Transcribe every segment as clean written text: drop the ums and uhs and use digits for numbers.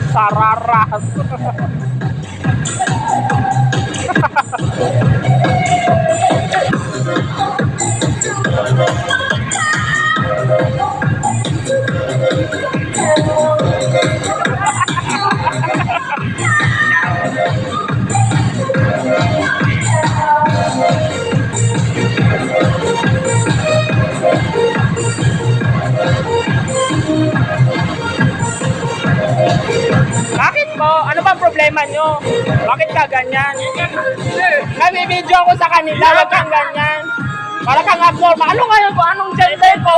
Sararas. Bakit po? Ano bang problema nyo? Bakit ka ganyan? Nabibidyo ako sa kanila, wag kang ganyan. Para kang abnormal. Ano ngayon ko? Anong gender ko?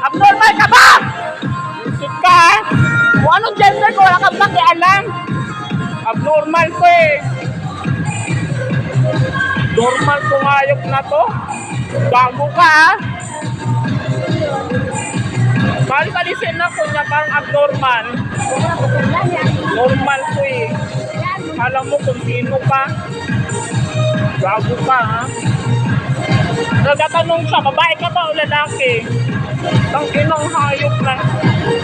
Abnormal ka ba? Isip ka? Kung anong gender ko, wala kang pakialam. Abnormal ko eh. Normal kung ayok na to. Bago ka ha? Balik alisin na ko niya parang abnormal. Normal ko eh. Alam mo kung sino ka. Bago ka ha. Nagtatanong siya, babae ka ba o lalaki? Ang inang hayop na.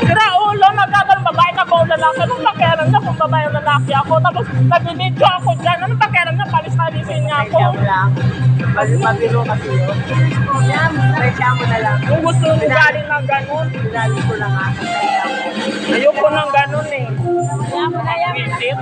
Sira ulo, nagtatanong babae ka ba o lalaki? Anong pakialam na kung babae o lalaki ako? Tapos nagbibidyo ako dyan. Anong pakialam na palis-palisin niya ako? Mabiro kasi yun. Yan, presya mo na lang. Kung gusto mo galing ng ganun. Pinali ko lang ako. Ayoko ng ganun eh. Yan mo na yan. Visit.